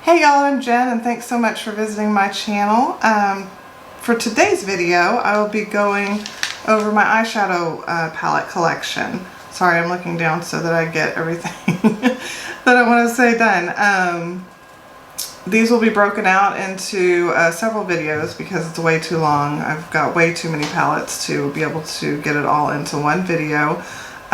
Hey y'all, I'm Jen and thanks so much for visiting my channel. For today's video, I will be going over my eyeshadow palette collection. Sorry, I'm looking down so that I get everything that I want to say done. These will be broken out into several videos because it's way too long. I've got way too many palettes to be able to get it all into one video.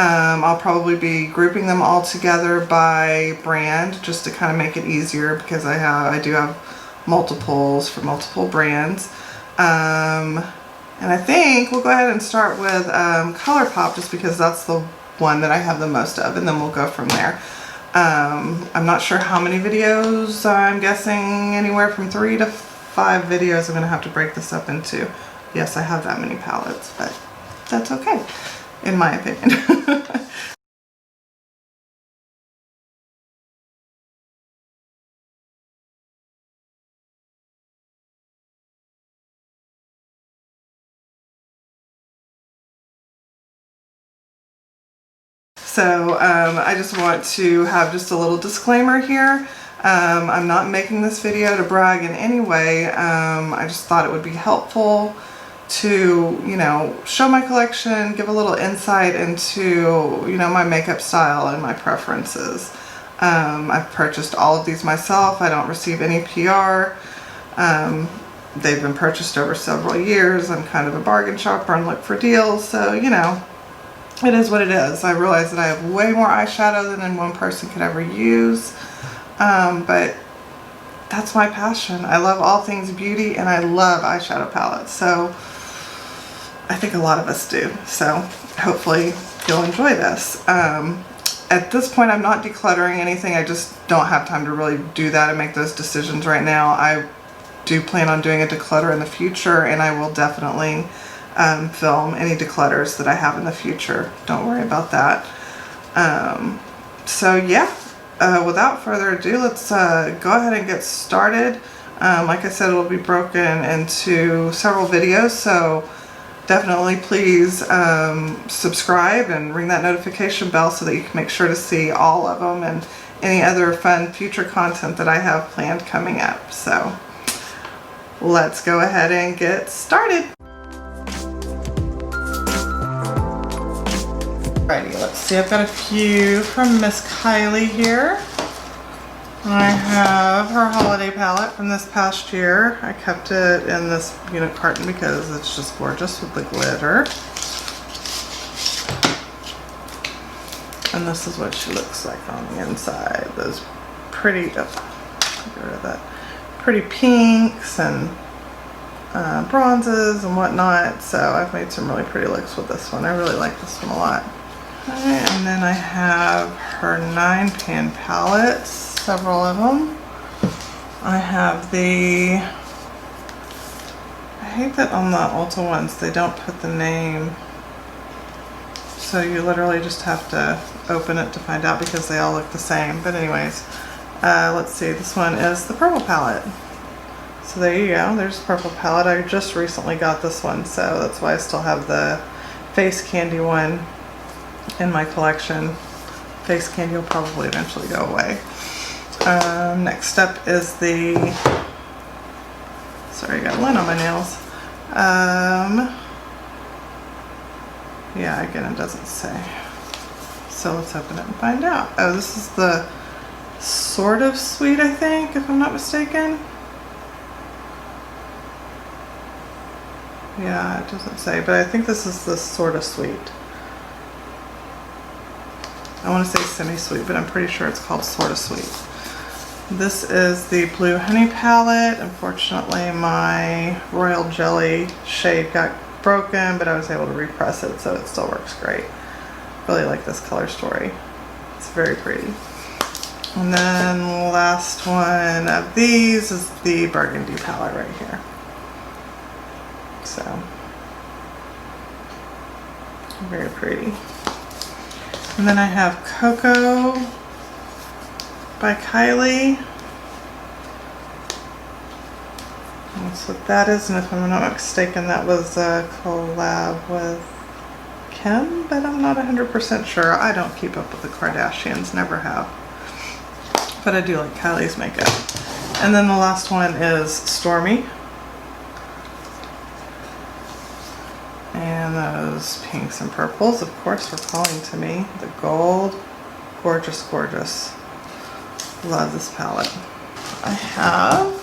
I'll probably be grouping them all together by brand just to kind of make it easier because I do have multiples for multiple brands. And I think we'll go ahead and start with ColourPop just because that's the one that I have the most of, and then we'll go from there. I'm not sure how many videos. I'm guessing anywhere from 3 to 5 videos. I'm going to have to break this up into. Yes, I have that many palettes, but that's okay, in my opinion. So I just want to have just a little disclaimer here. I'm not making this video to brag in any way. I just thought it would be helpful to, you know, show my collection, give a little insight into, you know, my makeup style and my preferences. I've purchased all of these myself. I don't receive any PR. They've been purchased over several years. I'm kind of a bargain shopper and look for deals, so, you know, it is what it is. I realize that I have way more eyeshadow than one person could ever use, but that's my passion. I love all things beauty and I love eyeshadow palettes, so I think a lot of us do. So hopefully you'll enjoy this. At this point I'm not decluttering anything. I just don't have time to really do that and make those decisions right now. I do plan on doing a declutter in the future, and I will definitely film any declutters that I have in the future. Don't worry about that. So yeah, without further ado, let's go ahead and get started. Like I said, it will be broken into several videos, so definitely please subscribe and ring that notification bell so that you can make sure to see all of them and any other fun future content that I have planned coming up. So let's go ahead and get started. Alrighty, let's see, I've got a few from Miss Kylie here. I have her holiday palette from this past year. I kept it in this unit carton because it's just gorgeous with the glitter. And this is what she looks like on the inside. Those pretty, get rid of that, pretty pinks and bronzes and whatnot. So I've made some really pretty looks with this one. I really like this one a lot. And then I have her 9-pan palettes, several of them. I have the, I hate that on the Ulta ones they don't put the name, so you literally just have to open it to find out because they all look the same. But anyways, let's see, this one is the purple palette. So there you go, there's the purple palette. I just recently got this one, so that's why I still have the face candy one in my collection. Face candy will probably eventually go away. Next up is the, sorry, I got lint on my nails. Yeah, again, it doesn't say. So let's open it and find out. Oh, this is the Sort of Sweet, I think, if I'm not mistaken. Yeah, it doesn't say, but I think this is the Sort of Sweet. I want to say semi-sweet, but I'm pretty sure it's called Sort of Sweet. This is the Blue Honey palette. Unfortunately, my Royal Jelly shade got broken, but I was able to repress it, so it still works great. Really like this color story. It's very pretty. And then the last one of these is the Burgundy palette right here. So, very pretty. And then I have Koko by Kylie. That's what that is, and if I'm not mistaken, that was a collab with Kim, but I'm not 100% sure. I don't keep up with the Kardashians, never have. But I do like Kylie's makeup. And then the last one is Stormi. And those pinks and purples, of course, were calling to me. The gold, gorgeous, gorgeous. Love this palette. I have,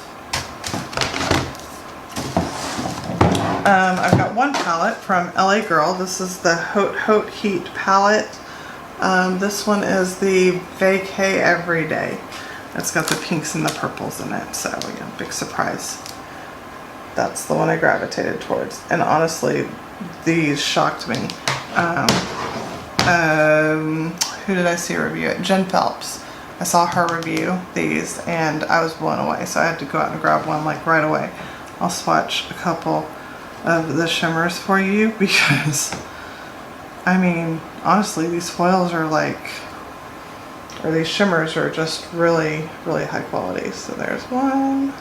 I've got one palette from LA Girl. This is the Haute Heat palette. This one is the Vacay Everyday. It's got the pinks and the purples in it, so yeah, big surprise. That's the one I gravitated towards. And honestly, these shocked me. Who did I see review it? Jen Phelps. I saw her review these and I was blown away, so I had to go out and grab one like right away. I'll swatch a couple of the shimmers for you because, I mean, honestly, these foils are like, or these shimmers are just really, really high quality. So there's one.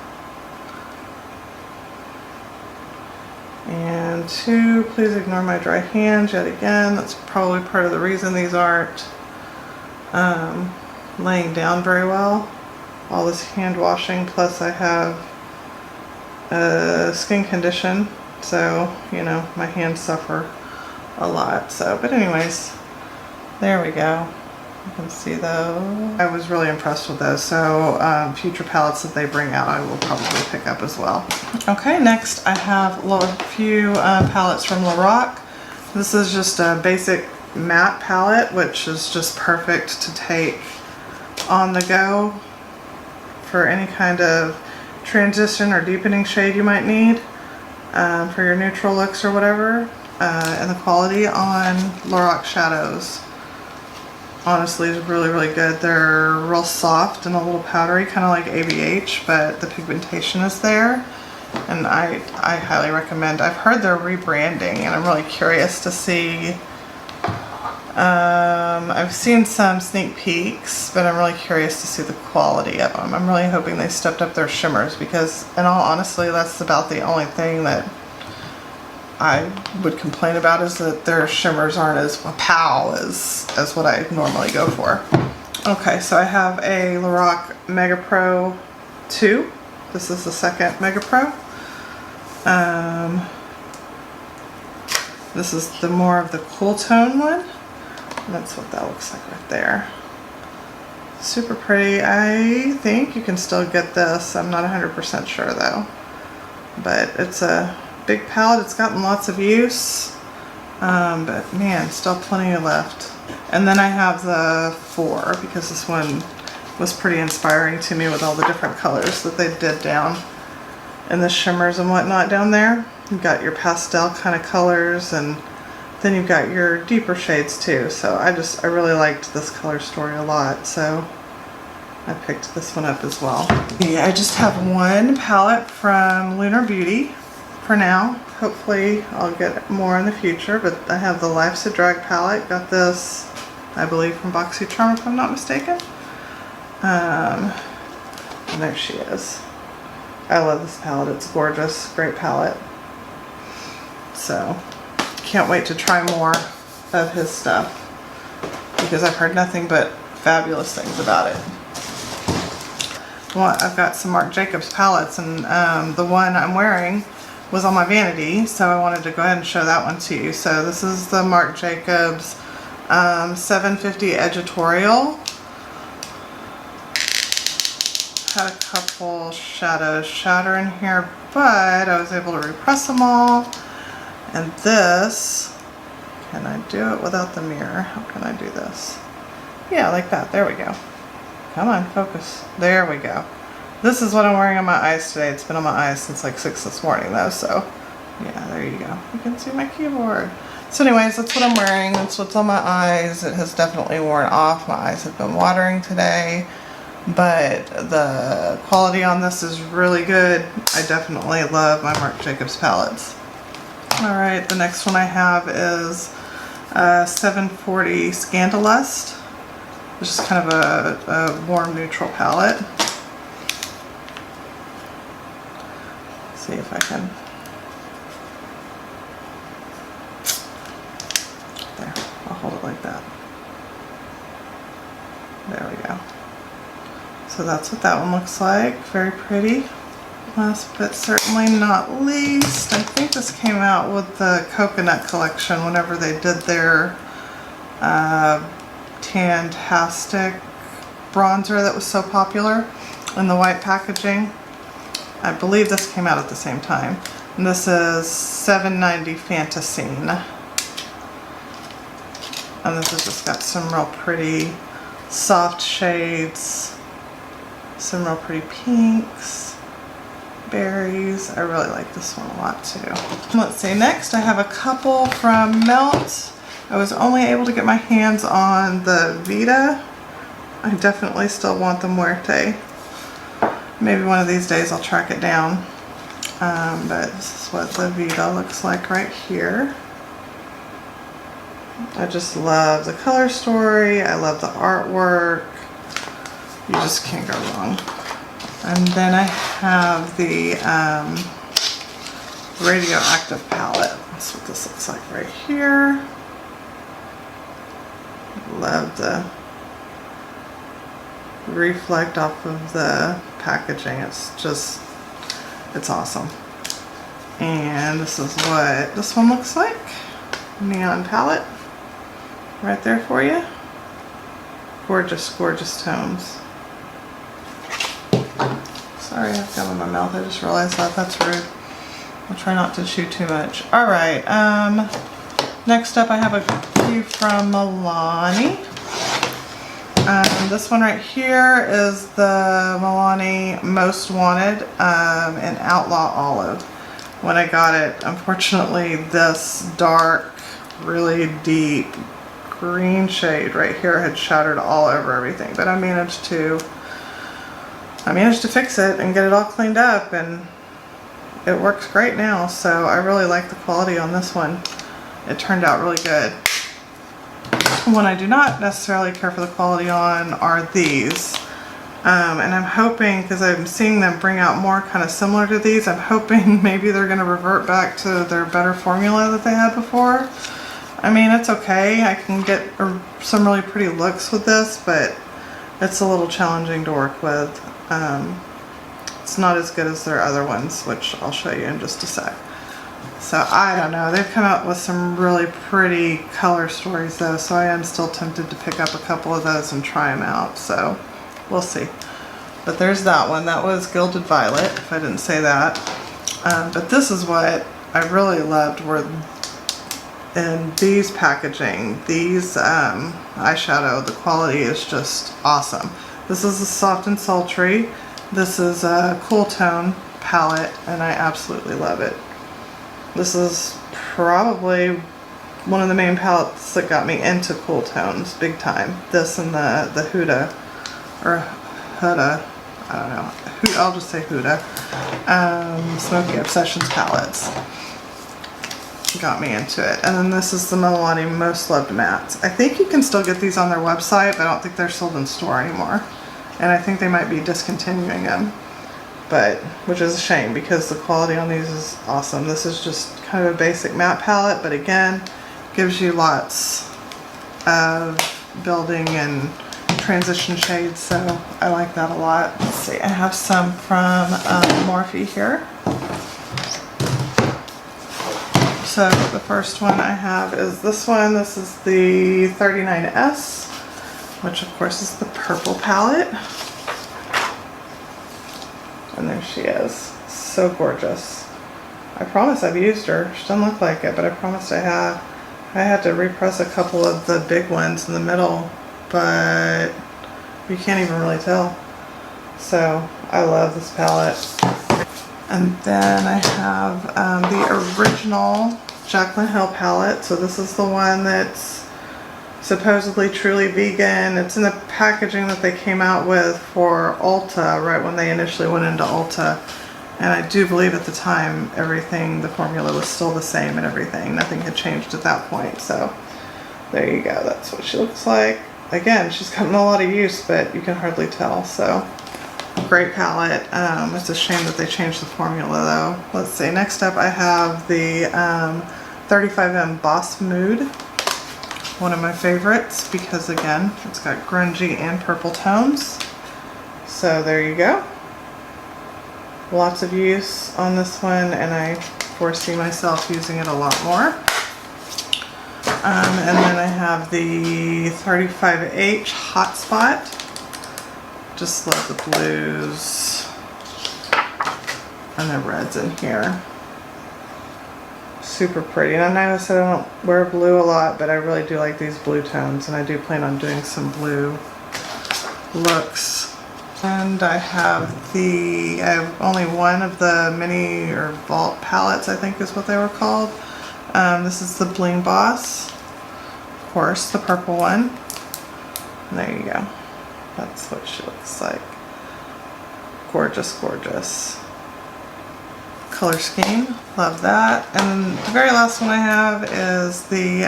And two, please ignore my dry hands yet again. That's probably part of the reason these aren't laying down very well. All this hand washing, plus I have a skin condition, so you know my hands suffer a lot. So, but anyways, there we go. You can see those. I was really impressed with those, so future palettes that they bring out I will probably pick up as well. Okay, next I have a few palettes from Lorac. This is just a basic matte palette, which is just perfect to take on the go for any kind of transition or deepening shade you might need for your neutral looks or whatever. And the quality on Lorac shadows honestly is really, really good. They're real soft and a little powdery, kind of like ABH, but the pigmentation is there. And I highly recommend. I've heard they're rebranding and I'm really curious to see. I've seen some sneak peeks, but I'm really curious to see the quality of them. I'm really hoping they stepped up their shimmers because, in all honesty, that's about the only thing that I would complain about, is that their shimmers aren't as pow as what I normally go for. Okay, so I have a Lorac Mega Pro 2. This is the second Mega Pro. This is the more of the cool tone one. That's what that looks like right there. Super pretty. I think you can still get this. I'm not 100% sure though. But it's a big palette. It's gotten lots of use. But man, still plenty left. And then I have the 4 because this one was pretty inspiring to me with all the different colors that they did down in the shimmers and whatnot down there. You've got your pastel kind of colors, and then you've got your deeper shades too. So I really liked this color story a lot, so I picked this one up as well. Yeah, I just have one palette from Lunar Beauty for now. Hopefully I'll get more in the future, but I have the Life's a Drag palette. Got this, I believe, from BoxyCharm if I'm not mistaken. And there she is. I love this palette. It's gorgeous. Great palette. So can't wait to try more of his stuff because I've heard nothing but fabulous things about it. Well, I've got some Marc Jacobs palettes, and the one I'm wearing was on my vanity, so I wanted to go ahead and show that one to you. So this is the Marc Jacobs 750 Edgitorial. Had a couple shadows shatter in here, but I was able to repress them all. And this, can I do it without the mirror? How can I do this? Yeah, like that. There we go. Come on, focus. There we go. This is what I'm wearing on my eyes today. It's been on my eyes since like 6 this morning though, so yeah, there you go. You can see my keyboard. So anyways, that's what I'm wearing. That's what's on my eyes. It has definitely worn off. My eyes have been watering today, but the quality on this is really good. I definitely love my Marc Jacobs palettes. Alright, the next one I have is 740 Scandalust, which is kind of a warm neutral palette. Let's see if I can. There, I'll hold it like that. There we go. So that's what that one looks like. Very pretty. Last but certainly not least, I think this came out with the Coconut collection whenever they did their Fantastic bronzer that was so popular in the white packaging. I believe this came out at the same time. And this is $7.90 Fantascene. And this has just got some real pretty soft shades, some real pretty pinks, berries. I really like this one a lot too. Let's see, next I have a couple from Melt. I was only able to get my hands on the Vida. I definitely still want the Muerte. Maybe one of these days I'll track it down. But this is what the Vida looks like right here. I just love the color story. I love the artwork. You just can't go wrong. And then I have the Radioactive palette. That's what this looks like right here. Love the reflect off of the packaging. It's just, it's awesome. And this is what this one looks like. Neon palette. Right there for you. Gorgeous, gorgeous tones. Sorry, I've gum in my mouth. I just realized that. That's rude. I'll try not to chew too much. Alright, next up I have a few from Milani. This one right here is the Milani Most Wanted in Outlaw Olive. When I got it, unfortunately, this dark, really deep green shade right here had shattered all over everything, but I managed to fix it and get it all cleaned up, and it works great now. So I really like the quality on this one. It turned out really good. One I do not necessarily care for the quality on are these, and I'm hoping, because I'm seeing them bring out more kind of similar to these, I'm hoping maybe they're going to revert back to their better formula that they had before. I mean, it's okay. I can get some really pretty looks with this, but it's a little challenging to work with. It's not as good as their other ones, which I'll show you in just a sec. So I don't know. They've come out with some really pretty color stories though, so I am still tempted to pick up a couple of those and try them out. So we'll see. But there's that one. That was Gilded Violet, if I didn't say that. But this is what I really loved, were in these packaging. These eyeshadow, the quality is just awesome. This is a Soft and Sultry. This is a Cool Tone palette, and I absolutely love it. This is probably one of the main palettes that got me into cool tones big time. This and the Huda, or Huda, I don't know. I'll just say Huda. Smoky Obsessions palettes got me into it. And then this is the Milani Most Loved Mattes. I think you can still get these on their website, but I don't think they're sold in store anymore. And I think they might be discontinuing them. But, which is a shame, because the quality on these is awesome. This is just kind of a basic matte palette, but again, gives you lots of building and transition shades, so I like that a lot. Let's see, I have some from Morphe here. So the first one I have is this one. This is the 39S, which of course is the purple palette. And there she is. So gorgeous. I promise I've used her. She doesn't look like it, but I promised I have. I had to repress a couple of the big ones in the middle, but you can't even really tell. So I love this palette. And then I have the original Jaclyn Hill palette. So this is the one that's supposedly truly vegan. It's in the packaging that they came out with for Ulta right when they initially went into Ulta, and I do believe at the time everything, the formula was still the same and everything. Nothing had changed at that point. So there you go. That's what she looks like. Again, she's gotten a lot of use, but you can hardly tell. So great palette. It's a shame that they changed the formula though. Let's see, next up I have the 35M Boss Mood. One of my favorites, because again, it's got grungy and purple tones. So So there you go. Lots of use on this one, and I foresee myself using it a lot more. And then I have the 35H Hotspot. Just love the blues and the reds in here. Super pretty. And I know I said I don't wear blue a lot, but I really do like these blue tones, and I do plan on doing some blue looks. And I have only one of the mini or vault palettes, I think is what they were called. This is the Bling Boss, of course, the purple one. And there you go. That's what she looks like. Gorgeous, gorgeous color scheme. Love that. And the very last one I have is the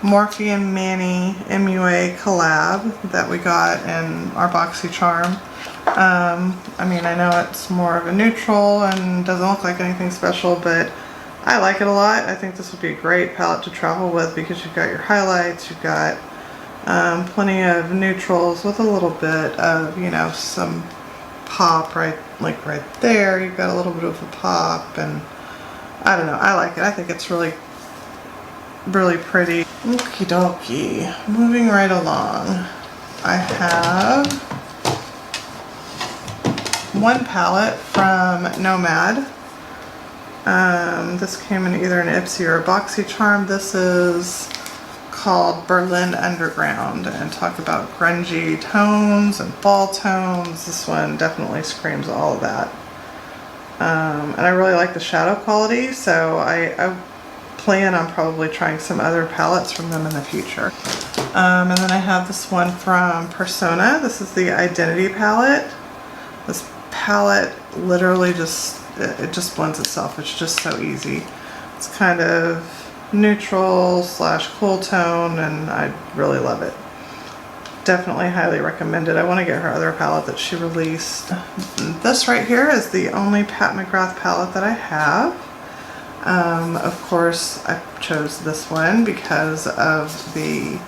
Morphe and Manny MUA collab that we got in our BoxyCharm. I mean, I know it's more of a neutral and doesn't look like anything special, but I like it a lot. I think this would be a great palette to travel with because you've got your highlights, you've got plenty of neutrals with a little bit of, you know, some pop right there. You've got a little bit of a pop, and I don't know, I like it. I think it's really, really pretty. Okie dokie. Moving right along. I have one palette from NOMAD. This came in either an Ipsy or a BoxyCharm. This is called Berlin Underground, and talk about grungy tones and fall tones. This one definitely screams all of that. And I really like the shadow quality, so I plan on probably trying some other palettes from them in the future. And then I have this one from Persona. This is the Identity palette. This palette literally just blends itself. It's just so easy. It's kind of neutral slash cool tone, and I really love it. Definitely highly recommend it. I want to get her other palette that she released. This right here is the only Pat McGrath palette that I have. Of course, I chose this one because of the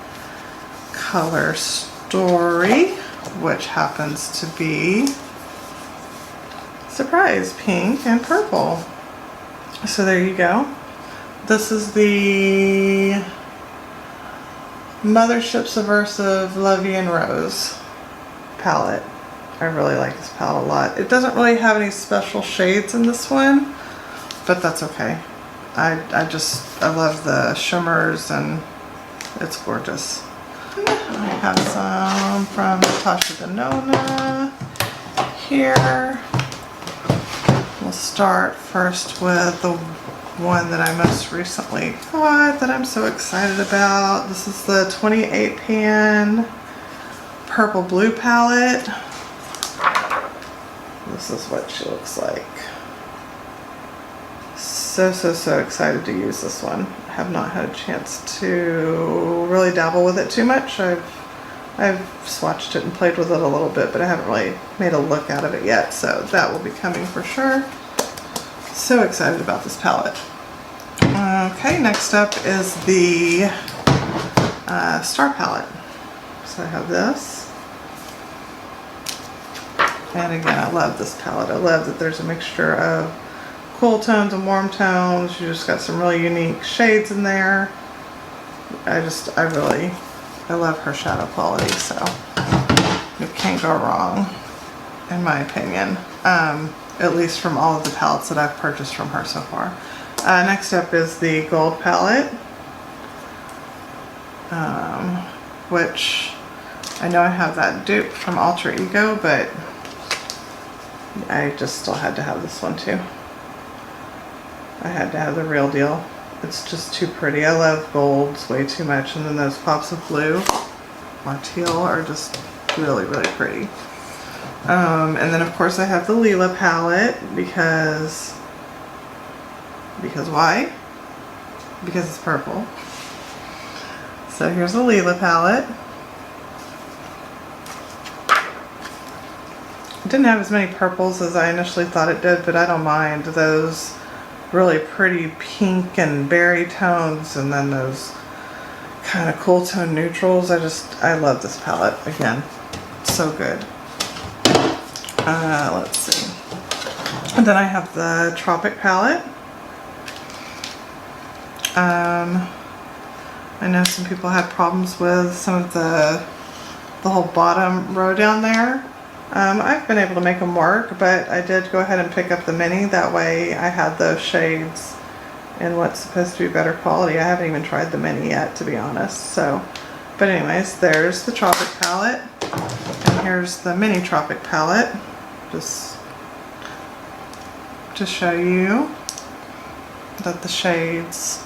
color Story, which happens to be, surprise, pink and purple. So there you go. This is the Mothership Subversive Lovey and Rose palette. I really like this palette a lot. It doesn't really have any special shades in this one, but that's okay. I love the shimmers, and it's gorgeous. I have some from Natasha Denona here. We'll start first with the one that I most recently got that I'm so excited about. This is the 28 pan purple blue palette. This is what she looks like. So excited to use this one. I have not had a chance to really dabble with it too much. I've swatched it and played with it a little bit, but I haven't really made a look out of it yet, so that will be coming for sure. So excited about this palette. Okay, next up is the Star palette. So I have this. And again, I love this palette. I love that there's a mixture of cool tones and warm tones. You just got some really unique shades in there. I love her shadow quality, so you can't go wrong, in my opinion. At least from all of the palettes that I've purchased from her so far. Next up is the gold palette, which I know I have that dupe from Alter Ego, but I just still had to have this one too. I had to have the real deal. It's just too pretty. I love golds way too much, and then those pops of blue or teal are just really, really pretty. And then of course I have the Lila palette because why? Because it's purple. So here's the Lila palette. It didn't have as many purples as I initially thought it did, but I don't mind those really pretty pink and berry tones, and then those kind of cool tone neutrals. I love this palette. Again, so good. Let's see. And then I have the Tropic palette. I know some people had problems with some of the whole bottom row down there. I've been able to make them work, but I did go ahead and pick up the mini. That way I had those shades in what's supposed to be better quality. I haven't even tried the mini yet, to be honest. So, but anyways, there's the Tropic palette, and here's the mini Tropic palette, just to show you that the shades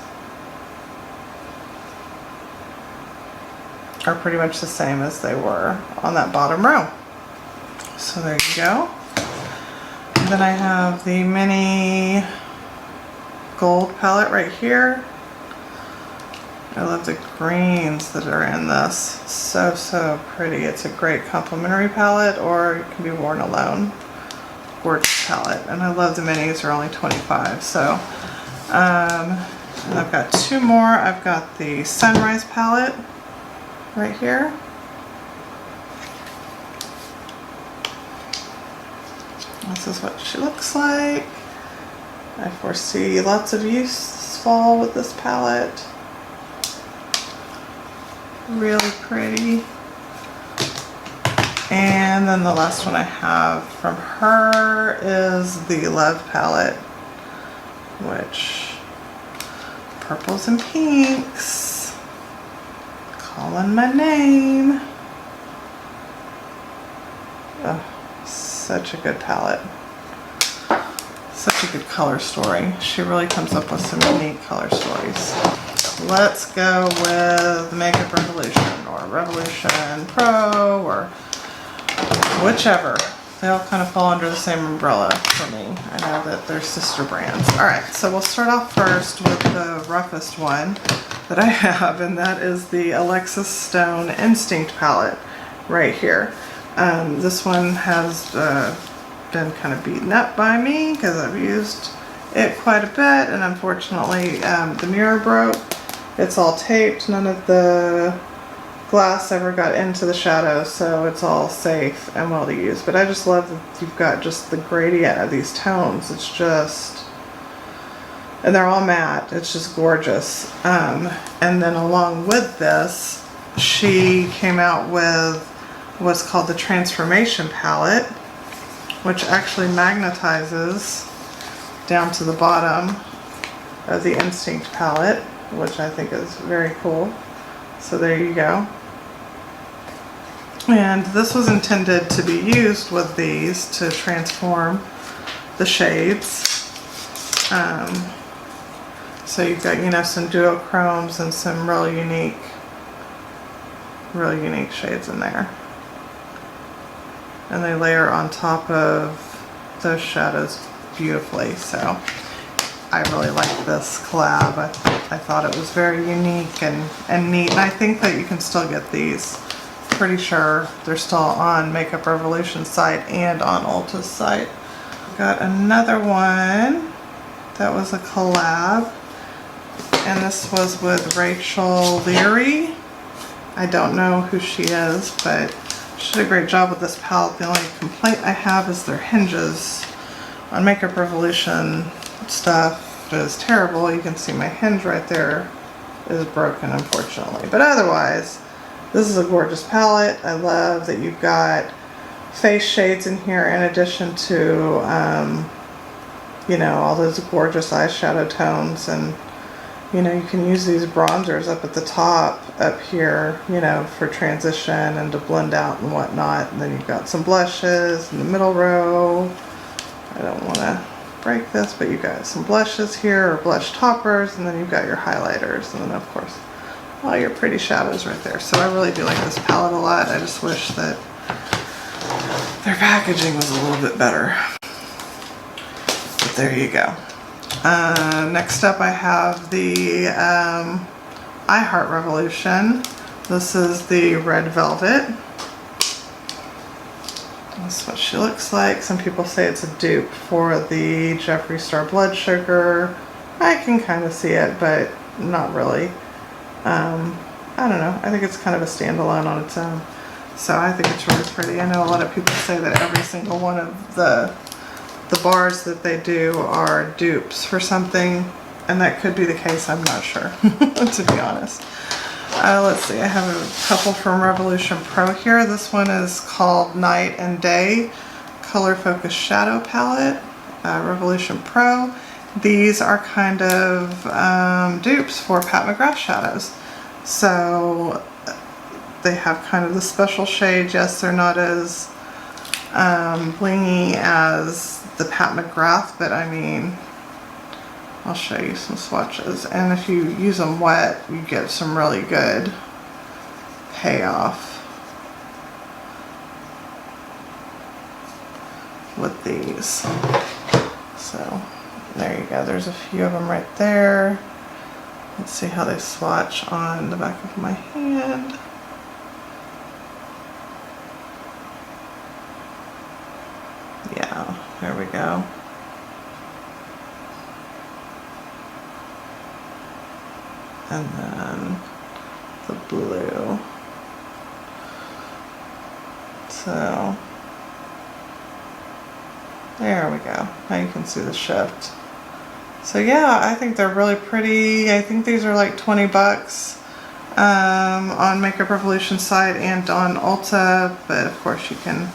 are pretty much the same as they were on that bottom row. So there you go. And then I have the mini gold palette right here. I love the greens that are in this. So pretty. It's a great complementary palette, or it can be worn alone. Gorgeous palette. And I love the minis are only 25. So, and I've got two more. I've got the Sunrise palette right here. This is what she looks like. I foresee lots of use this fall with this palette. Really pretty. And then the last one I have from her is the Love palette, which purples and pinks, calling my name. Oh, such a good palette. Such a good color story. She really comes up with some unique color stories. Let's go with Makeup Revolution, or Revolution Pro, or whichever. They all kind of fall under the same umbrella for me. I know that they're sister brands. Alright, so we'll start off first with the roughest one that I have, and that is the Alexis Stone Instinct palette right here. This one has been kind of beaten up by me because I've used it quite a bit, and unfortunately the mirror broke. It's all taped. None of the glass ever got into the shadow, so it's all safe and well to use. But I just love that you've got just the gradient of these tones. It's just, and they're all matte. It's just gorgeous. And then along with this, she came out with what's called the Transformation palette, which actually magnetizes down to the bottom of the Instinct palette, which I think is very cool. So there you go. And this was intended to be used with these to transform the shades. So you've got, you know, some duochromes and some real unique shades in there. And they layer on top of those shadows beautifully. So I really like this collab. I thought it was very unique and neat. And I think that you can still get these. Pretty sure they're still on Makeup Revolution's site and on Ulta's site. Got another one that was a collab, and this was with Rachel Leary. I don't know who she is, but she did a great job with this palette. The only complaint I have is their hinges. On Makeup Revolution stuff is terrible. You can see my hinge right there is broken, unfortunately. But otherwise, this is a gorgeous palette. I love that you've got face shades in here in addition to, you know, all those gorgeous eyeshadow tones. And, you know, you can use these bronzers up at the top, up here, you know, for transition and to blend out and whatnot. And then you've got some blushes in the middle row. I don't want to break this, but you've got some blushes here, or blush toppers, and then you've got your highlighters, and then of course all your pretty shadows right there. So I really do like this palette a lot. I just wish that their packaging was a little bit better. But there you go. Next up I have the I Heart Revolution. This is the Red Velvet. That's what she looks like. Some people say it's a dupe for the Jeffree Star Blood Sugar. I can kind of see it, but not really. I don't know. I think it's kind of a standalone on its own. So I think it's really pretty. I know a lot of people say that every single one of the bars that they do are dupes for something, and that could be the case. I'm not sure, to be honest. Let's see, I have a couple from Revolution Pro here. This one is called Night and Day Color Focus Shadow Palette, Revolution Pro. These are kind of dupes for Pat McGrath shadows. So they have kind of the special shade. Yes, they're not as blingy as the Pat McGrath, but I mean, I'll show you some swatches. And if you use them wet, you get some really good payoff with these. So there you go. There's a few of them right there. Let's see how they swatch on the back of my hand. Yeah, there we go. And then the blue. So there we go. Now you can see the shift. So yeah, I think they're really pretty. I think these are like 20 bucks on Makeup Revolution site and on Ulta, but of course you can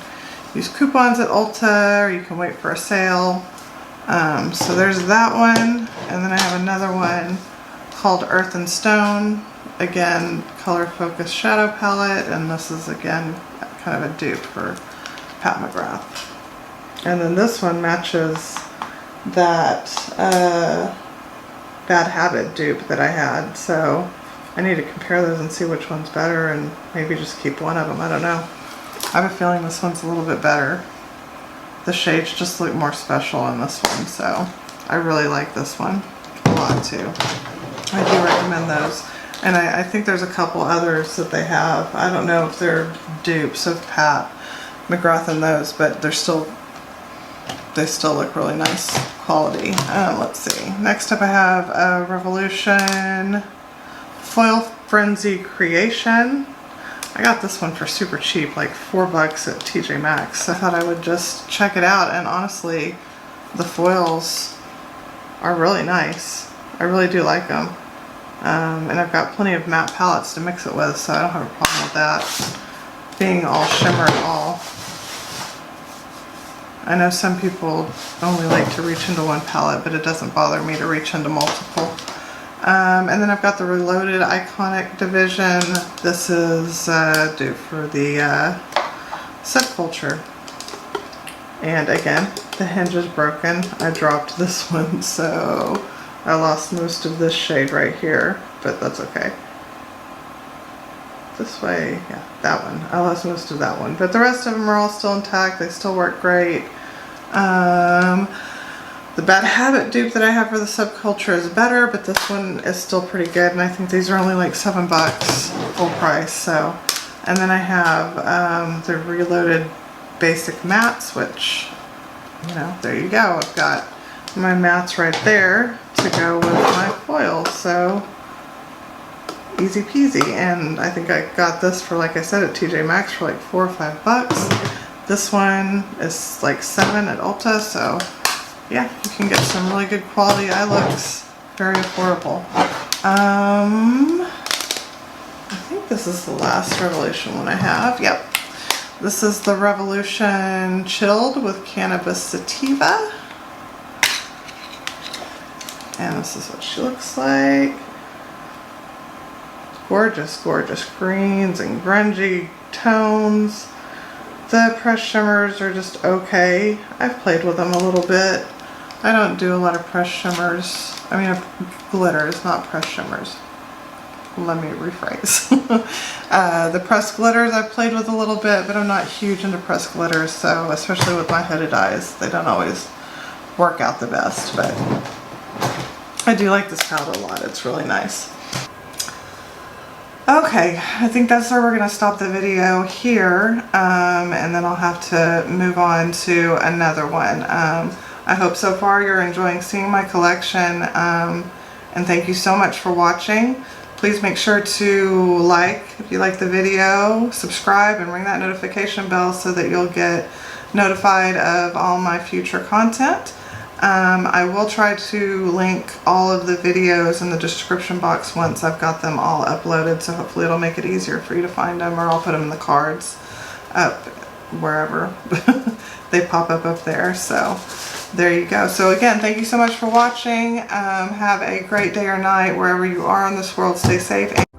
use coupons at Ulta, or you can wait for a sale. So there's that one, and then I have another one called Earth and Stone. Again, Color Focus Shadow Palette, and this is again kind of a dupe for Pat McGrath. And then this one matches that Bad Habit dupe that I had, so I need to compare those and see which one's better, and maybe just keep one of them. I don't know. I have a feeling this one's a little bit better. The shades just look more special in this one, so I really like this one a lot too. I do recommend those. And I think there's a couple others that they have. I don't know if they're dupes of Pat McGrath and those, but they still look really nice quality. Let's see. Next up I have a Revolution Foil Frenzy Creation. I got this one for super cheap, like 4 bucks at TJ Maxx. I thought I would just check it out, and honestly, the foils are really nice. I really do like them. And I've got plenty of matte palettes to mix it with, so I don't have a problem with that being all shimmer at all. I know some people only like to reach into one palette, but it doesn't bother me to reach into multiple. And then I've got the Reloaded Iconic Division. This is due for the Subculture. And again, the hinge is broken. I dropped this one, so I lost most of this shade right here, but that's okay. This way, yeah, that one. I lost most of that one, but the rest of them are all still intact. They still work great. The Bad Habit dupe that I have for the Subculture is better, but this one is still pretty good, and I think these are only like 7 bucks full price. So, and then I have the Reloaded Basic Mattes, which, you know, there you go. I've got my mattes right there to go with my foil, so easy peasy. And I think I got this for, like I said, at TJ Maxx for like 4 or 5 bucks. This one is like 7 at Ulta, so yeah, you can get some really good quality eye looks, very affordable. I think this is the last Revolution one I have. Yep. This is the Revolution Chilled with Cannabis Sativa. And this is what she looks like. Gorgeous, gorgeous greens and grungy tones. The pressed shimmers are just okay. I've played with them a little bit. I don't do a lot of pressed shimmers. I mean, glitters, not pressed shimmers. Let me rephrase. The pressed glitters I've played with a little bit, but I'm not huge into pressed glitters, so especially with my hooded eyes, they don't always work out the best, but I do like this palette a lot. It's really nice. Okay, I think that's where we're going to stop the video here, and then I'll have to move on to another one. I hope so far you're enjoying seeing my collection, and thank you so much for watching. Please make sure to like if you like the video, subscribe, and ring that notification bell so that you'll get notified of all my future content. I will try to link all of the videos in the description box once I've got them all uploaded, so hopefully it'll make it easier for you to find them, or I'll put them in the cards up wherever they pop up there. So there you go. So again, thank you so much for watching. Have a great day or night wherever you are in this world. Stay safe.